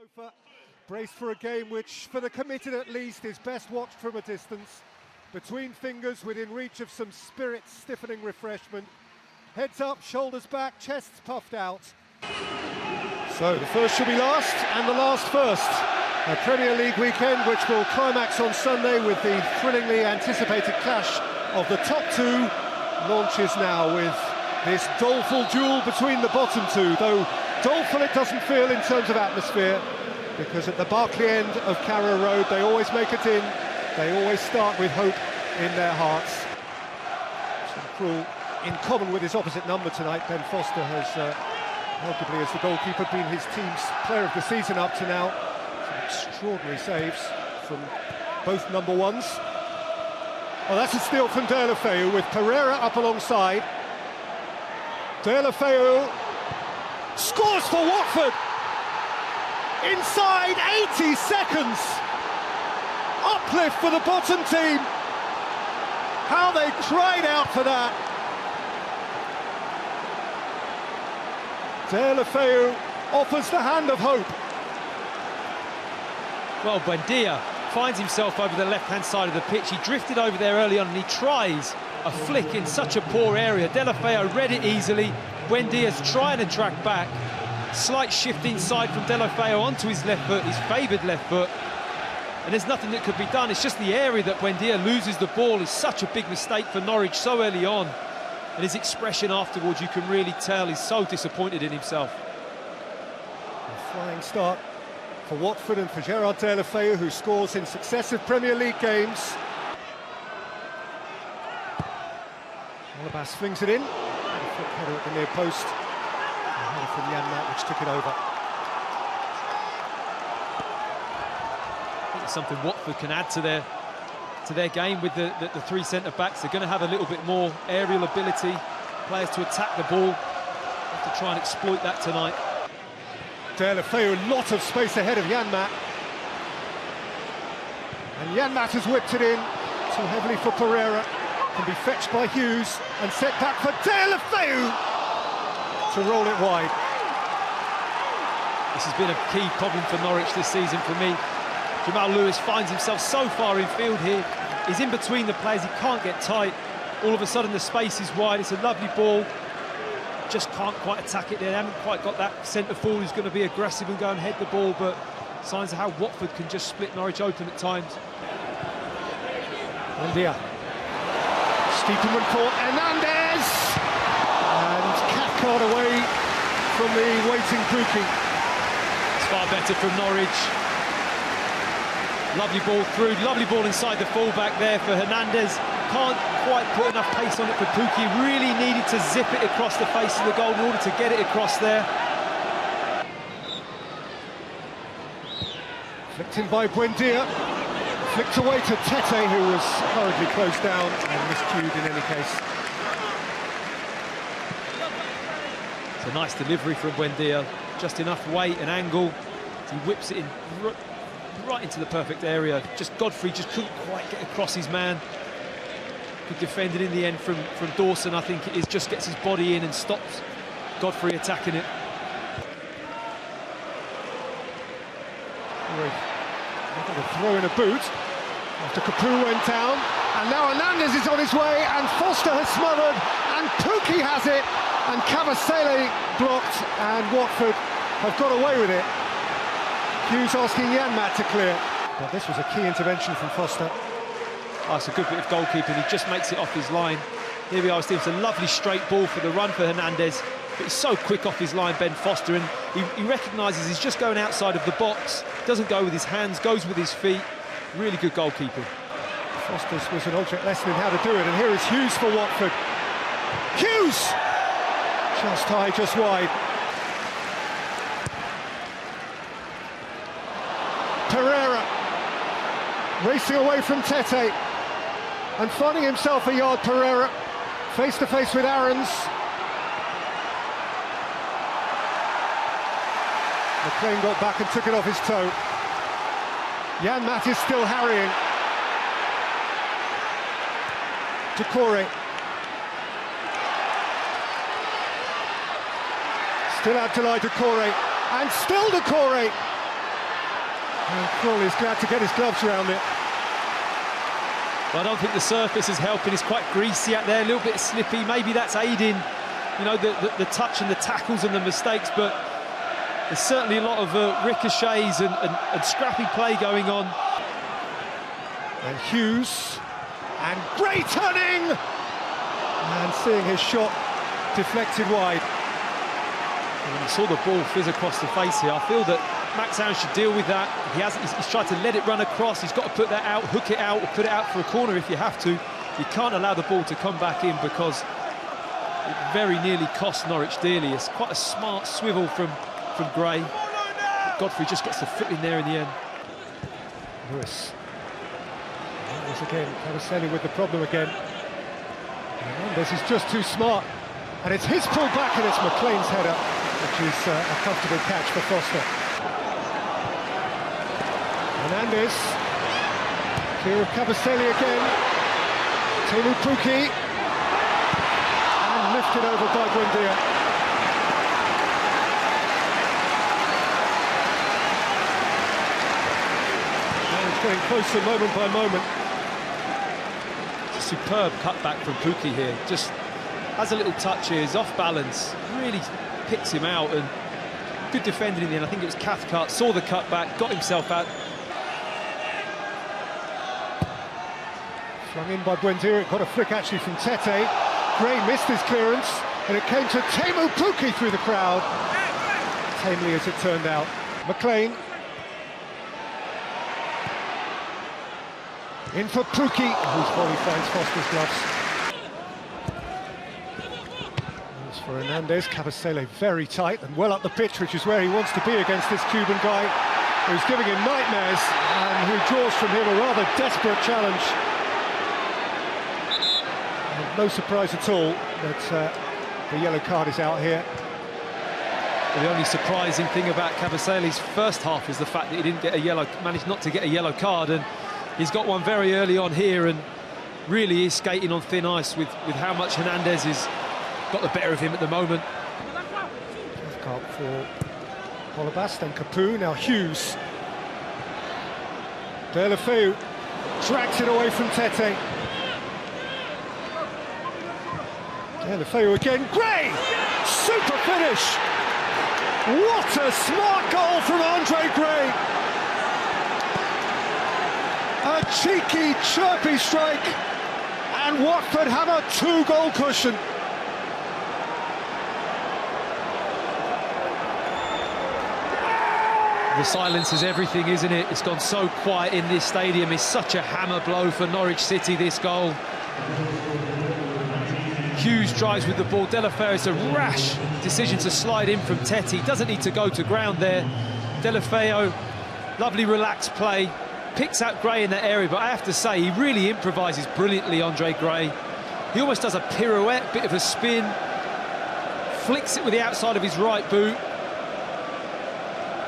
Deulofeu, braced for a game which, for the committed at least, is best watched from a distance. Between fingers, within reach of some spirit-stiffening refreshment. Heads up, shoulders back, chests puffed out. So the first shall be last, and the last first. A Premier League weekend which will climax on Sunday with the thrillingly anticipated clash of the top two. Launches now with this doleful duel between the bottom two, though doleful it doesn't feel in terms of atmosphere, because at the Barclay end of Carrow Road they always make it in, they always start with hope in their hearts. Cruel, in common with his opposite number tonight, Ben Foster has arguably, as the goalkeeper, been his team's player of the season up to now. Some extraordinary saves from both number ones. Well, that's a steal from Deulofeu with Pereyra up alongside. Deulofeu scores for Watford inside 80 seconds. Uplift for the bottom team. How they cried out for that. Deulofeu offers the hand of hope. Well, Buendia finds himself over the left-hand side of the pitch. He drifted over there early on and he tries a flick in such a poor area. Deulofeu read it easily. Buendia's trying to track back. Slight shift inside from Deulofeu onto his left foot, his favoured left foot. And there's nothing that could be done. It's just the area that Buendia loses the ball is such a big mistake for Norwich so early on. And his expression afterwards, you can really tell he's so disappointed in himself. A flying start for Watford and for Gerard Deulofeu, who scores in successive Premier League games. Chalobah swings it in. A foot header at the near post. A header from Janmaat, which took it over. I think it's something Watford can add to their game with the three centre-backs. They're going to have a little bit more aerial ability, players to attack the ball. Have to try and exploit that tonight. Deulofeu, a lot of space ahead of Janmaat. And Janmaat has whipped it in, too heavily for Pereyra. Can be fetched by Hughes and set back for Deulofeu to roll it wide. This has been a key problem for Norwich this season for me. Jamal Lewis finds himself so far in field here. He's in between the players, he can't get tight. All of a sudden the space is wide, it's a lovely ball. Just can't quite attack it there. They haven't quite got that centre forward who's going to be aggressive and go and head the ball, but signs of how Watford can just split Norwich open at times. Buendia. Steepenman caught Hernandez! And Cathcart away from the waiting Pookie. It's far better from Norwich. Lovely ball through, lovely ball inside the fullback there for Hernandez. Can't quite put enough pace on it for Pookie. Really needed to zip it across the face of the goal in order to get it across there. Flicked in by Buendia. Flicked away to Tete, who was hurriedly closed down and miscued in any case. It's a nice delivery from Buendia. Just enough weight and angle. He whips it in right into the perfect area. Just Godfrey just couldn't quite get across his man. Good defended in the end from Dawson, I think it is. Just gets his body in and stops Godfrey attacking it. Got a throw in a boot after Capoue went down, and now Hernandez is on his way, and Foster has smothered, and Pookie has it, and Cavasele blocked, and Watford have got away with it. Hughes asking Janmaat to clear. But this was a key intervention from Foster. Oh, it's a good bit of goalkeeping. He just makes it off his line. Here we are, Steve. It's a lovely straight ball for the run for Hernandez, but he's so quick off his line, Ben Foster, and he recognises he's just going outside of the box. Doesn't go with his hands, goes with his feet. Really good goalkeeping. Foster's was an object lesson in how to do it, and here is Hughes for Watford. Hughes! Just high, just wide. Pereyra racing away from Tete and finding himself a yard. Pereyra face to face with Aarons. McLean got back and took it off his toe. Janmaat is still harrying. Doucouré. Still Abdoulaye Doucouré. And still Doucouré. And Crawley's glad to get his gloves around it. Well, I don't think the surface is helping. It's quite greasy out there, a little bit slippy. Maybe that's aiding, you know, the touch and the tackles and the mistakes, but there's certainly a lot of ricochets and scrappy play going on. And Hughes, and Gray turning! And seeing his shot deflected wide. When he saw the ball fizz across the face here, I feel that Max Aaron should deal with that. He's tried to let it run across. He's got to put that out, hook it out, or put it out for a corner if you have to. You can't allow the ball to come back in because it very nearly cost Norwich dearly. It's quite a smart swivel from Gray. But Godfrey just gets the foot in there in the end. Lewis. Once again, Caroselli with the problem again. This is just too smart. And it's his pull back and it's McLean's header, which is a comfortable catch for Foster. Hernandez, clear of Caroselli again. Teemu Pukki, and lifted over by Buendia. It's getting closer moment by moment. Superb cutback from Pukki here. Just has a little touch here. He's off balance. Really picks him out, and good defending in the end. I think it was Cathcart. Saw the cutback, got himself out. Flung in by Buendia. It got a flick actually from Tete. Gray missed his clearance, and it came to Teemu Pukki through the crowd. Tamely as it turned out. McLean. In for Pukki, whose volley finds Foster's gloves. As for Hernandez, Caroselli very tight and well up the pitch, which is where he wants to be against this Cuban guy, who's giving him nightmares and who draws from him a rather desperate challenge. And no surprise at all that the yellow card is out here. Well, the only surprising thing about Caroselli's first half is the fact that he didn't get a yellow, managed not to get a yellow card, and he's got one very early on here and really is skating on thin ice with how much Hernandez has got the better of him at the moment. Cathcart for Chalobah, then Capoue, now Hughes. Deulofeu drags it away from Tete. Deulofeu again, Gray! Super finish! What a smart goal from Andre Gray! A cheeky, chirpy strike, and Watford have a 2-goal cushion. The silence is everything, isn't it? It's gone so quiet in this stadium. It's such a hammer blow for Norwich City, this goal. Hughes drives with the ball. Deulofeu, it's a rash decision to slide in from Tete. Doesn't need to go to ground there. Deulofeu, lovely relaxed play. Picks out Gray in that area, but I have to say, he really improvises brilliantly, Andre Gray. He almost does a pirouette, bit of a spin, flicks it with the outside of his right boot.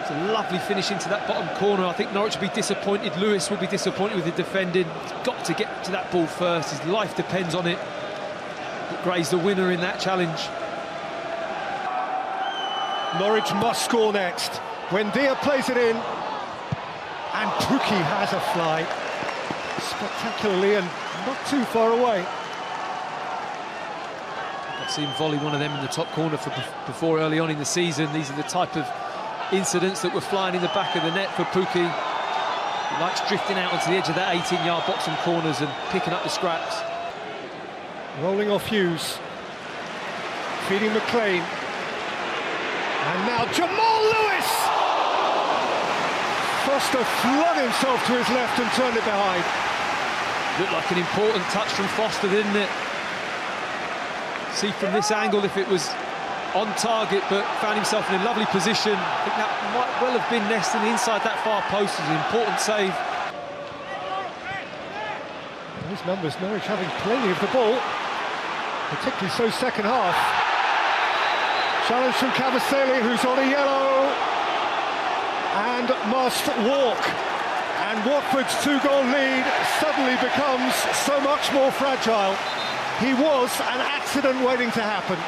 It's a lovely finish into that bottom corner. I think Norwich will be disappointed. Lewis will be disappointed with the defending. He's got to get to that ball first. His life depends on it. But Gray's the winner in that challenge. Norwich must score next. Buendia plays it in. And Pukki has a fly, spectacularly and not too far away. I've seen volley one of them in the top corner before early on in the season. These are the type of incidents that were flying in the back of the net for Pukki. He likes drifting out onto the edge of that 18-yard box and corners and picking up the scraps. Rolling off Hughes, feeding McLean, and now Jamal Lewis! Foster flung himself to his left and turned it behind. Looked like an important touch from Foster, didn't it? See from this angle if it was on target, but found himself in a lovely position. I think that might well have been nesting inside that far post. It was an important save. These numbers, Norwich having plenty of the ball, particularly so second half. Challenge from Caroselli, who's on a yellow and must walk. And Watford's 2-goal lead suddenly becomes so much more fragile. He was an accident waiting to happen.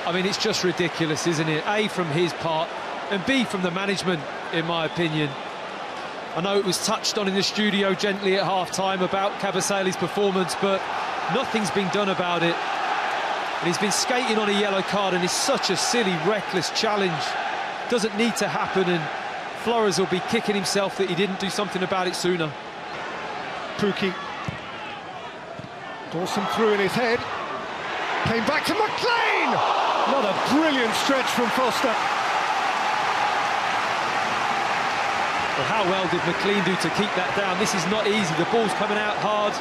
I mean, it's just ridiculous, isn't it? A, from his part, and B, from the management, in my opinion. I know it was touched on in the studio gently at half-time about Kabasele's performance, but nothing's been done about it. And he's been skating on a yellow card, and it's such a silly, reckless challenge. Doesn't need to happen, and Flores will be kicking himself that he didn't do something about it sooner. Pookie. Dawson threw in his head. Came back to McLean! What a brilliant stretch from Foster. Well, how well did McLean do to keep that down? This is not easy. The ball's coming out hard.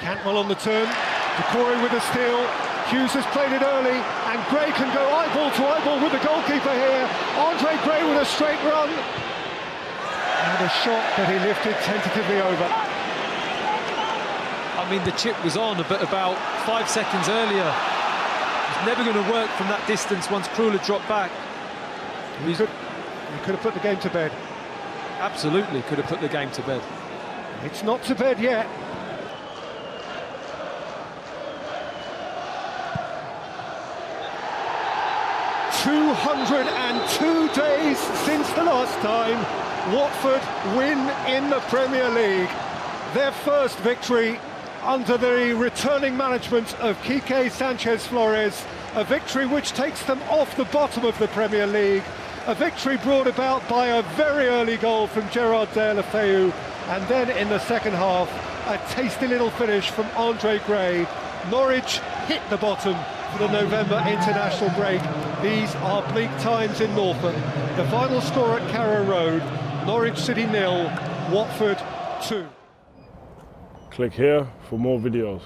Cantwell on the turn. Doucouré with a steal. Hughes has played it early, and Gray can go eyeball to eyeball with the goalkeeper here. Andre Gray with a straight run. And a shot that he lifted tentatively over. I mean, the chip was on about 5 seconds earlier. It's never going to work from that distance once Krul had dropped back. He could have put the game to bed. Absolutely could have put the game to bed. It's not to bed yet. "202 days since the last time Watford win in the Premier League. Their first victory under the returning management of Quique Sanchez Flores. A victory which takes them off the bottom of the Premier League. A victory brought about by a very early goal from Gerard Deulofeu, and then in the second half, a tasty little finish from Andre Gray. Norwich hit the bottom for the November international break. These are bleak times in Norfolk. The final score at Carrow Road, Norwich City 0, Watford 2. Click here for more videos.